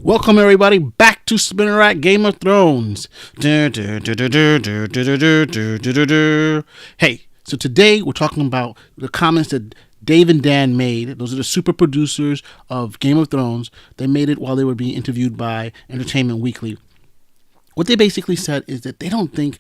Welcome everybody back to Spinnerack Game of Thrones. Hey, so today we're talking about the comments that Dav and Dan made. Those are the super producers of Game of Thrones. They made it while they were being interviewed by Entertainment Weekly. What they basically said is that they don't think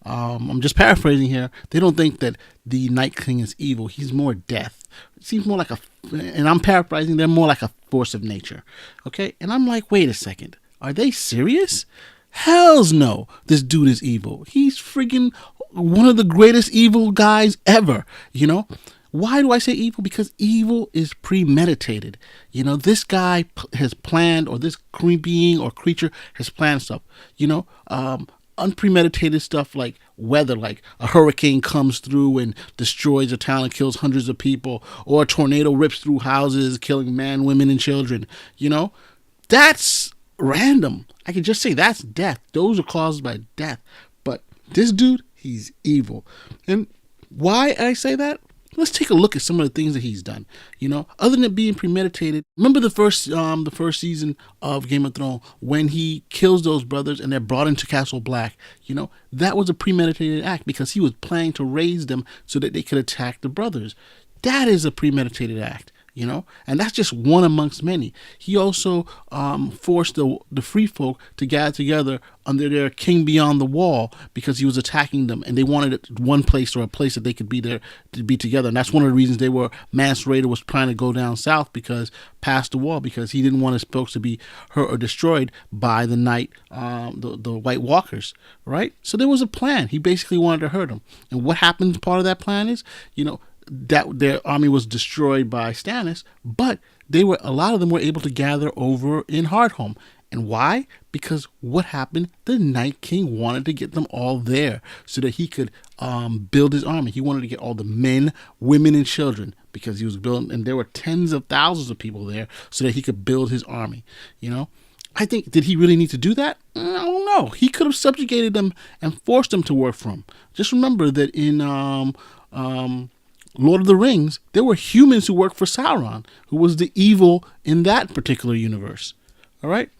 I'm just paraphrasing here, they don't think that the Night King is evil. He's more death. It seems more like and I'm paraphrasing, they're more like a force of nature. Okay? And I'm like, wait a second. Are they serious? Hells no. This dude is evil. He's freaking one of the greatest evil guys ever, you know? Why do I say evil? Because evil is premeditated. You know, this guy has planned, or this being or creature has planned stuff. You know, unpremeditated stuff like weather, like a hurricane comes through and destroys a town and kills hundreds of people, or a tornado rips through houses, killing men, women, and children. You know, that's random. I could just say that's death. Those are caused by death. But this dude, he's evil. And why I say that? Let's take a look at some of the things that he's done. You know, other than it being premeditated. Remember the first season of Game of Thrones when he kills those brothers and they're brought into Castle Black. You know, that was a premeditated act because he was planning to raise them so that they could attack the brothers. That is a premeditated act. You know, and that's just one amongst many. He also forced the free folk to gather together under their king beyond the wall because he was attacking them, and they wanted one place or a place that they could be there to be together. And that's one of the reasons Mance Rayder was trying to go down south because past the wall, because he didn't want his folks to be hurt or destroyed by the night, the White Walkers, right? So there was a plan. He basically wanted to hurt them. And what happens? Part of that plan is, you know, that their army was destroyed by Stannis, but a lot of them were able to gather over in Hardhome. And why? Because what happened? The Night King wanted to get them all there so that he could build his army. He wanted to get all the men, women, and children because he was building, and there were tens of thousands of people there so that he could build his army. You know, I think, did he really need to do that? I don't know. He could have subjugated them and forced them to work for him. Just remember that in Lord of the Rings, there were humans who worked for Sauron, who was the evil in that particular universe. All right?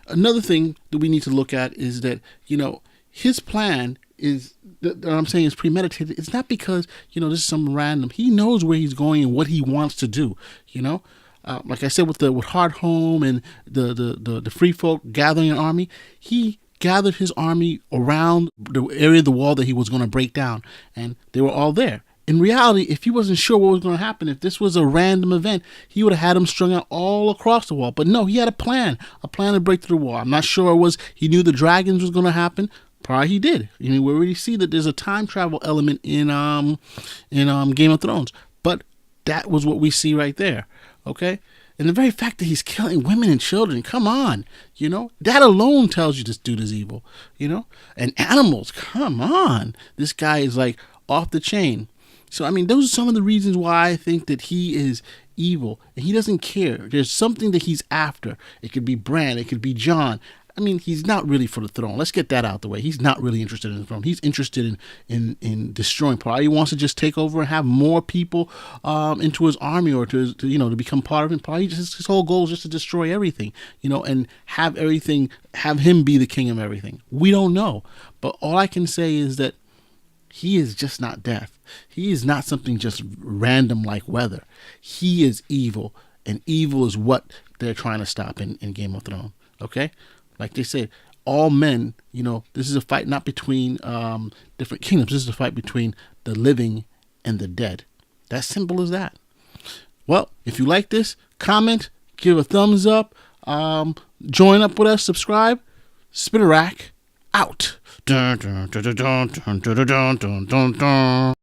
Another thing that we need to look at is that, you know, his plan is, that I'm saying is premeditated. It's not because, you know, this is some random. He knows where he's going and what he wants to do, you know? Like I said, with Hardhome and the free folk gathering an army, he gathered his army around the area of the wall that he was going to break down, and they were all there. In reality, if he wasn't sure what was going to happen, if this was a random event, he would have had them strung out all across the wall. But no, he had a plan to break through the wall. I'm not sure it was he knew the dragons was going to happen. Probably he did. You know, we already see that there's a time travel element in Game of Thrones. But that was what we see right there. Okay? And the very fact that he's killing women and children, come on, you know, that alone tells you this dude is evil, you know? And animals, come on. This guy is like off the chain. So, I mean, those are some of the reasons why I think that he is evil. And he doesn't care. There's something that he's after. It could be Bran. It could be Jon. I mean, he's not really for the throne. Let's get that out the way. He's not really interested in the throne. He's interested in destroying. Probably he wants to just take over and have more people into his army, or to become part of it. Probably just his whole goal is just to destroy everything, you know, and have him be the king of everything. We don't know. But all I can say is that he is just not death. He is not something just random like weather. He is evil, and evil is what they're trying to stop in Game of Thrones. Okay? Like they said, all men, you know, this is a fight not between different kingdoms. This is a fight between the living and the dead. That simple as that. Well, if you like this, comment, give a thumbs up, join up with us, subscribe. Spinnerack out. Dun, dun, dun, dun, dun, dun, dun, dun, dun, dun.